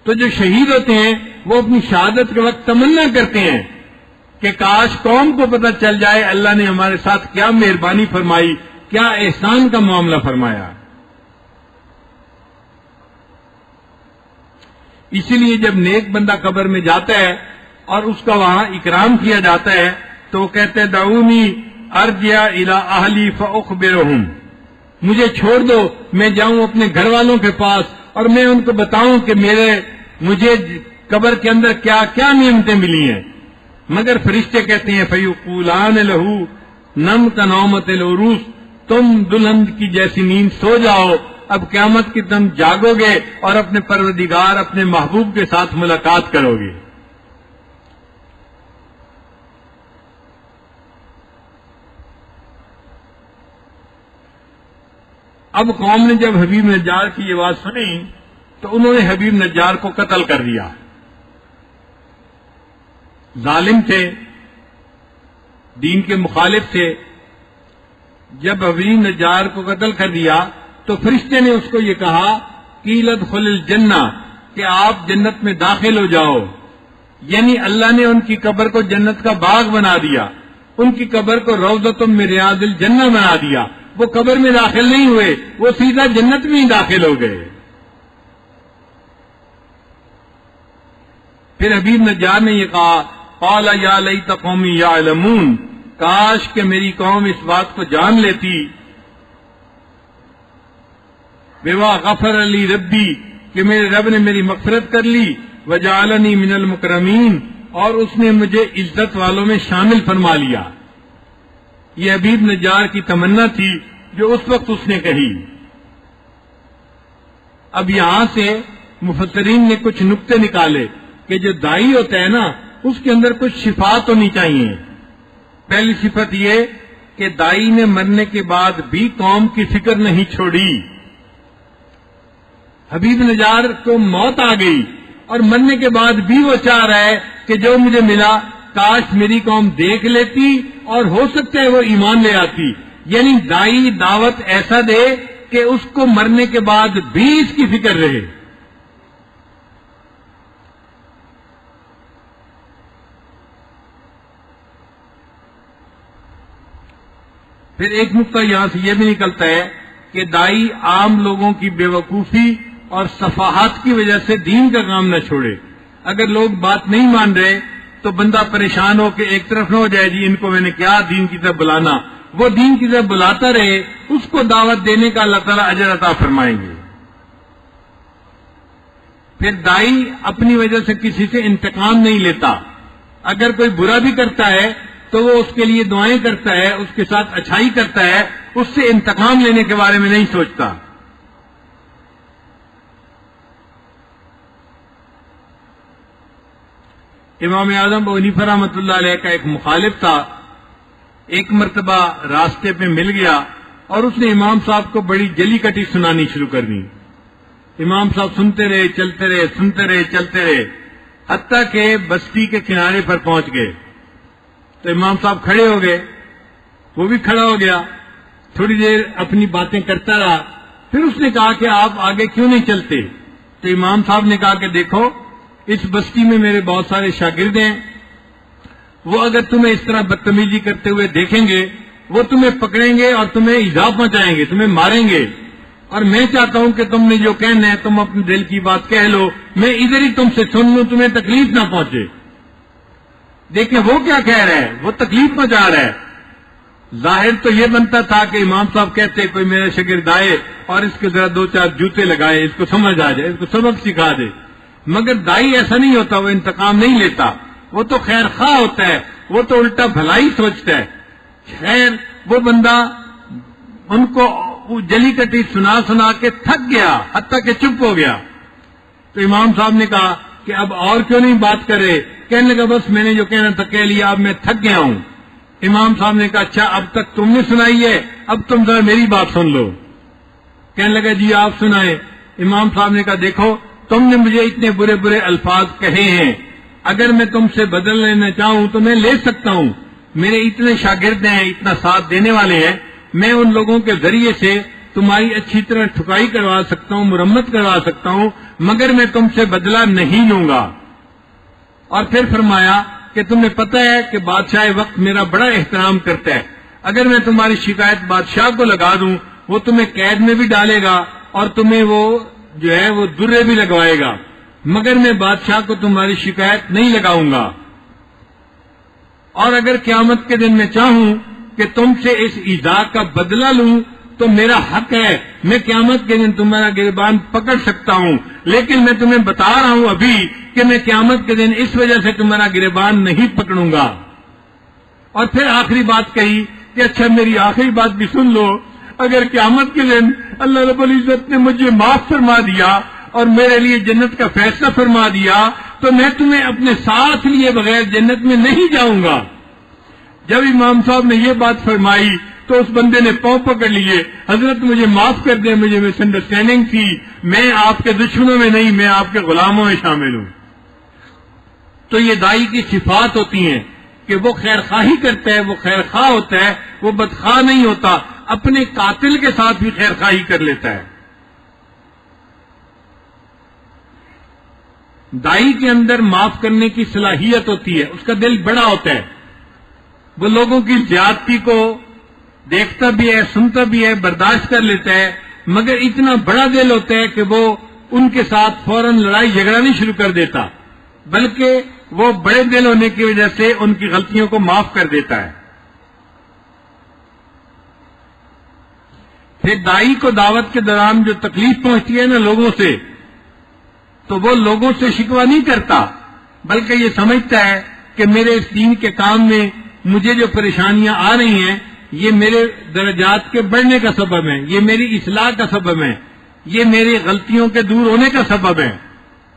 تو جو شہید ہوتے ہیں وہ اپنی شہادت کے وقت تمنا کرتے ہیں کہ کاش قوم کو پتہ چل جائے اللہ نے ہمارے ساتھ کیا مہربانی فرمائی، کیا احسان کا معاملہ فرمایا۔ اسی لیے جب نیک بندہ قبر میں جاتا ہے اور اس کا وہاں اکرام کیا جاتا ہے تو وہ کہتے ہیں دعونی ارجع الی اہلی فاخبرہم، مجھے چھوڑ دو میں جاؤں اپنے گھر والوں کے پاس اور میں ان کو بتاؤں کہ مجھے قبر کے اندر کیا کیا نعمتیں ملی ہیں۔ مگر فرشتے کہتے ہیں فیقولان لہو نم کنومت العروس، تم دلہن کی جیسی نیند سو جاؤ، اب قیامت کی تم جاگو گے اور اپنے پروردگار اپنے محبوب کے ساتھ ملاقات کرو گے۔ اب قوم نے جب حبیب نجار کی یہ بات سنی تو انہوں نے حبیب نجار کو قتل کر دیا۔ ظالم تھے، دین کے مخالف تھے۔ جب حبیب نجار کو قتل کر دیا تو فرشتے نے اس کو یہ کہا قیل ادخل الجنہ، کہ آپ جنت میں داخل ہو جاؤ، یعنی اللہ نے ان کی قبر کو جنت کا باغ بنا دیا، ان کی قبر کو روضۃ من ریاض الجنہ بنا دیا۔ وہ قبر میں داخل نہیں ہوئے، وہ سیدھا جنت میں ہی داخل ہو گئے۔ پھر حبیب نجار نے یہ کہا قال یا لیت قومی یعلمون، کاش کہ میری قوم اس بات کو جان لیتی، بما غفر لی ربی، کہ میرے رب نے میری مغفرت کر لی، وجعلنی من المکرمین، اور اس نے مجھے عزت والوں میں شامل فرما لیا۔ یہ حبیب نجار کی تمنا تھی جو اس وقت اس نے کہی۔ اب یہاں سے مفسرین نے کچھ نقطے نکالے کہ جو دائی ہوتا ہے نا اس کے اندر کچھ صفات ہونی چاہیے۔ پہلی صفت یہ کہ دائی نے مرنے کے بعد بھی قوم کی فکر نہیں چھوڑی۔ حبیب نجار کو موت آ گئی اور مرنے کے بعد بھی وہ چاہ رہا ہے کہ جو مجھے ملا کاش میری قوم دیکھ لیتی اور ہو سکتا ہے وہ ایمان لے آتی، یعنی دائی دعوت ایسا دے کہ اس کو مرنے کے بعد بھی اس کی فکر رہے۔ پھر ایک نقطہ یہاں سے یہ بھی نکلتا ہے کہ دائی عام لوگوں کی بے وقوفی اور صفاحات کی وجہ سے دین کا کام نہ چھوڑے۔ اگر لوگ بات نہیں مان رہے تو بندہ پریشان ہو کے ایک طرف نہ ہو جائے جی ان کو میں نے کیا دین کی طرف بلانا، وہ دین کی طرف بلاتا رہے، اس کو دعوت دینے کا اللہ تعالیٰ اجر عطا فرمائیں گے۔ پھر دائی اپنی وجہ سے کسی سے انتقام نہیں لیتا، اگر کوئی برا بھی کرتا ہے تو وہ اس کے لیے دعائیں کرتا ہے، اس کے ساتھ اچھائی کرتا ہے، اس سے انتقام لینے کے بارے میں نہیں سوچتا۔ امام اعظم ابو حنیفہ رحمۃ اللہ علیہ کا ایک مخالف تھا، ایک مرتبہ راستے پہ مل گیا اور اس نے امام صاحب کو بڑی جلی کٹی سنانی شروع کر دی۔ امام صاحب سنتے رہے، چلتے رہے، سنتے رہے، چلتے رہے، حتیٰ کہ بستی کے کنارے پر پہنچ گئے تو امام صاحب کھڑے ہو گئے، وہ بھی کھڑا ہو گیا، تھوڑی دیر اپنی باتیں کرتا رہا، پھر اس نے کہا کہ آپ آگے کیوں نہیں چلتے؟ تو امام صاحب نے کہا کہ دیکھو اس بستی میں میرے بہت سارے شاگرد ہیں، وہ اگر تمہیں اس طرح بدتمیزی کرتے ہوئے دیکھیں گے وہ تمہیں پکڑیں گے اور تمہیں ایذا پہنچائیں گے، تمہیں ماریں گے، اور میں چاہتا ہوں کہ تم نے جو کہنا ہے تم اپنے دل کی بات کہہ لو، میں ادھر ہی تم سے سن لوں، تمہیں تکلیف نہ پہنچے۔ دیکھیں وہ کیا کہہ رہا ہے، وہ تکلیف پہنچا رہا ہے۔ ظاہر تو یہ بنتا تھا کہ امام صاحب کہتے کوئی میرا شاگرد آئے اور اس کے ذرا دو چار جوتے لگائے، اس کو سمجھ آ جائے، اس کو سبق سکھا دے، مگر دائی ایسا نہیں ہوتا، وہ انتقام نہیں لیتا، وہ تو خیر خواہ ہوتا ہے، وہ تو الٹا بھلائی سوچتا ہے۔ خیر وہ بندہ ان کو جلی کٹی سنا سنا کے تھک گیا، حتیٰ کہ چپ ہو گیا۔ تو امام صاحب نے کہا کہ اب اور کیوں نہیں بات کرے؟ کہنے لگا بس میں نے جو کہنا تھا کہہ لیا، اب میں تھک گیا ہوں۔ امام صاحب نے کہا اچھا اب تک تم نے سنائی ہے، اب تم ذرا میری بات سن لو۔ کہنے لگا جی آپ سنائیں۔ امام صاحب نے کہا دیکھو تم نے مجھے اتنے برے برے الفاظ کہے ہیں، اگر میں تم سے بدل لینا چاہوں تو میں لے سکتا ہوں، میرے اتنے شاگرد ہیں، اتنا ساتھ دینے والے ہیں، میں ان لوگوں کے ذریعے سے تمہاری اچھی طرح ٹھکائی کروا سکتا ہوں، مرمت کروا سکتا ہوں، مگر میں تم سے بدلہ نہیں لوں گا۔ اور پھر فرمایا کہ تمہیں پتہ ہے کہ بادشاہ وقت میرا بڑا احترام کرتا ہے، اگر میں تمہاری شکایت بادشاہ کو لگا دوں وہ تمہیں قید میں بھی ڈالے گا اور تمہیں وہ جو ہے وہ درے بھی لگوائے گا، مگر میں بادشاہ کو تمہاری شکایت نہیں لگاؤں گا۔ اور اگر قیامت کے دن میں چاہوں کہ تم سے اس ایذا کا بدلہ لوں تو میرا حق ہے، میں قیامت کے دن تمہارا گریبان پکڑ سکتا ہوں، لیکن میں تمہیں بتا رہا ہوں ابھی کہ میں قیامت کے دن اس وجہ سے تمہارا گریبان نہیں پکڑوں گا۔ اور پھر آخری بات کہی کہ اچھا میری آخری بات بھی سن لو، اگر قیامت کے دن اللہ رب العزت نے مجھے معاف فرما دیا اور میرے لیے جنت کا فیصلہ فرما دیا تو میں تمہیں اپنے ساتھ لیے بغیر جنت میں نہیں جاؤں گا۔ جب امام صاحب نے یہ بات فرمائی تو اس بندے نے پاؤں پکڑ لیے، حضرت مجھے معاف کر دیں، مجھے مس انڈرسٹینڈنگ تھی، میں آپ کے دشمنوں میں نہیں، میں آپ کے غلاموں میں شامل ہوں۔ تو یہ دائی کی صفات ہوتی ہیں کہ وہ خیر خواہی کرتا ہے، وہ خیر خواہ ہوتا ہے، وہ بدخواہ نہیں ہوتا، اپنے قاتل کے ساتھ بھی خیر خواہی کر لیتا ہے۔ دائی کے اندر معاف کرنے کی صلاحیت ہوتی ہے، اس کا دل بڑا ہوتا ہے، وہ لوگوں کی زیادتی کو دیکھتا بھی ہے، سنتا بھی ہے، برداشت کر لیتا ہے، مگر اتنا بڑا دل ہوتا ہے کہ وہ ان کے ساتھ فوراً لڑائی جھگڑا نہیں شروع کر دیتا، بلکہ وہ بڑے دل ہونے کی وجہ سے ان کی غلطیوں کو معاف کر دیتا ہے۔ پھر دائی کو دعوت کے دوران جو تکلیف پہنچتی ہے نا لوگوں سے، تو وہ لوگوں سے شکوہ نہیں کرتا، بلکہ یہ سمجھتا ہے کہ میرے اس دین کے کام میں مجھے جو پریشانیاں آ رہی ہیں یہ میرے درجات کے بڑھنے کا سبب ہے، یہ میری اصلاح کا سبب ہے، یہ میری غلطیوں کے دور ہونے کا سبب ہے۔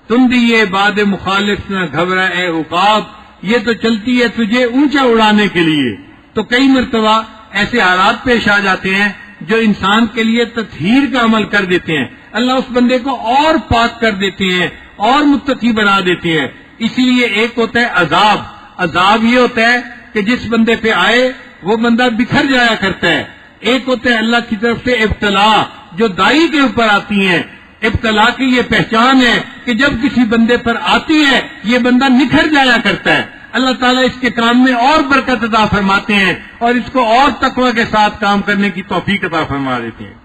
تم دیے باد مخالف نہ گھبرا اے عقاب، یہ تو چلتی ہے تجھے اونچا اڑانے کے لیے۔ تو کئی مرتبہ ایسے حالات پیش آ جاتے ہیں جو انسان کے لیے تطہیر کا عمل کر دیتے ہیں، اللہ اس بندے کو اور پاک کر دیتے ہیں اور متقی بنا دیتے ہیں۔ اسی لیے ایک ہوتا ہے عذاب، عذاب یہ ہوتا ہے کہ جس بندے پہ آئے وہ بندہ بکھر جایا کرتا ہے، ایک ہوتا ہے اللہ کی طرف سے ابتلا جو دائی کے اوپر آتی ہیں۔ ابتلا کی یہ پہچان ہے کہ جب کسی بندے پر آتی ہے یہ بندہ نکھر جایا کرتا ہے، اللہ تعالیٰ اس کے کام میں اور برکت عطا فرماتے ہیں اور اس کو اور تقوی کے ساتھ کام کرنے کی توفیق عطا فرما دیتے ہیں۔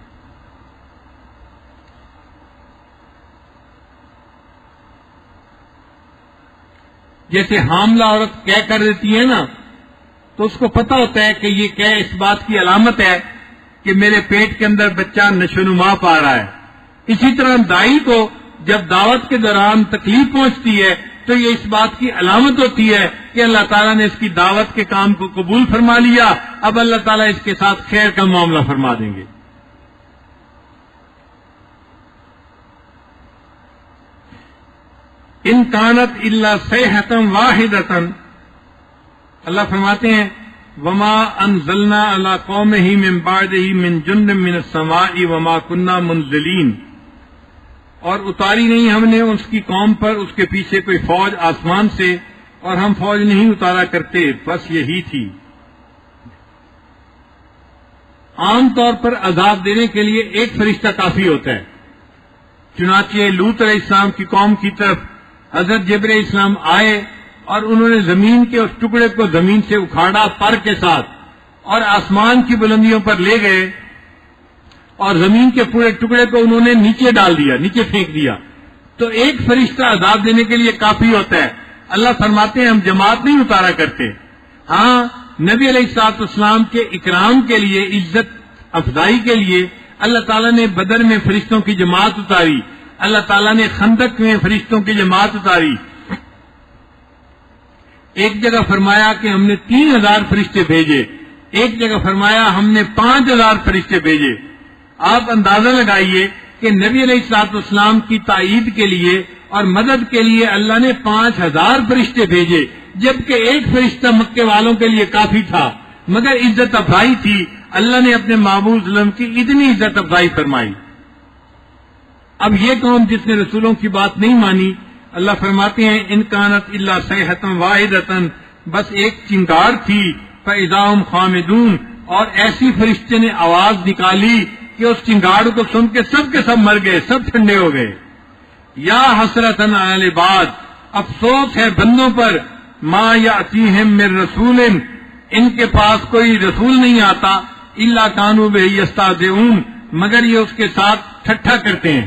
جیسے حاملہ عورت کہہ کر دیتی ہے نا تو اس کو پتہ ہوتا ہے کہ یہ کہہ اس بات کی علامت ہے کہ میرے پیٹ کے اندر بچہ نشوونما پا رہا ہے۔ اسی طرح دائی کو جب دعوت کے دوران تکلیف پہنچتی ہے تو یہ اس بات کی علامت ہوتی ہے کہ اللہ تعالیٰ نے اس کی دعوت کے کام کو قبول فرما لیا، اب اللہ تعالیٰ اس کے ساتھ خیر کا معاملہ فرما دیں گے۔ ان کانت الا صیحۃ واحدۃ، اللہ فرماتے ہیں وما انزلنا علی قومہ من بعدہ من جند من السماء وما كنا منزلین، اور اتاری نہیں ہم نے اس کی قوم پر اس کے پیچھے کوئی فوج آسمان سے، اور ہم فوج نہیں اتارا کرتے، بس یہی تھی۔ عام طور پر عذاب دینے کے لیے ایک فرشتہ کافی ہوتا ہے، چنانچہ لوط علیہ السلام کی قوم کی طرف حضرت جبرائیل علیہ السلام آئے اور انہوں نے زمین کے اس ٹکڑے کو زمین سے اکھاڑا پر کے ساتھ اور آسمان کی بلندیوں پر لے گئے اور زمین کے پورے ٹکڑے کو انہوں نے نیچے ڈال دیا، نیچے پھینک دیا. تو ایک فرشتہ عذاب دینے کے لیے کافی ہوتا ہے. اللہ فرماتے ہیں ہم جماعت نہیں اتارا کرتے. ہاں نبی علیہ الصلوۃ والسلام کے اکرام کے لیے، عزت افزائی کے لیے اللہ تعالیٰ نے بدر میں فرشتوں کی جماعت اتاری، اللہ تعالیٰ نے خندق میں فرشتوں کی جماعت اتاری. ایک جگہ فرمایا کہ ہم نے 3000 فرشتے بھیجے، ایک جگہ فرمایا ہم نے 5000 فرشتے بھیجے. آپ اندازہ لگائیے کہ نبی علیہ الصلوۃ والسلام کی تائید کے لیے اور مدد کے لیے اللہ نے 5000 فرشتے بھیجے، جبکہ ایک فرشتہ مکے والوں کے لیے کافی تھا. مگر عزت افزائی تھی، اللہ نے اپنے معبود صلی اللہ علیہ وسلم کی اتنی عزت افزائی فرمائی. اب یہ قوم جس نے رسولوں کی بات نہیں مانی، اللہ فرماتے ہیں ان کانت الا صیحۃ واحدۃ، بس ایک چنگار تھی، فاذا هم خامدون، اور ایسی فرشتے نے آواز نکالی کہ اس چنگاڑ کو سن کے سب مر گئے، سب ٹھنڈے ہو گئے. یا حسرۃ علی العباد، افسوس ہے بندوں پر، ما یاتیہم من رسول، ان کے پاس کوئی رسول نہیں آتا، الا کانوا بہ یستہزئون، مگر یہ اس کے ساتھ ٹھٹھا کرتے ہیں.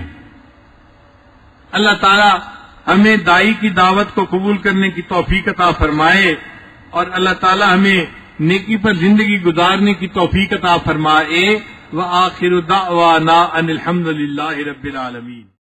اللہ تعالی ہمیں دائی کی دعوت کو قبول کرنے کی توفیق عطا فرمائے، اور اللہ تعالی ہمیں نیکی پر زندگی گزارنے کی توفیق عطا فرمائے. وآخر دعوانا ان الحمد للہ رب العالمین.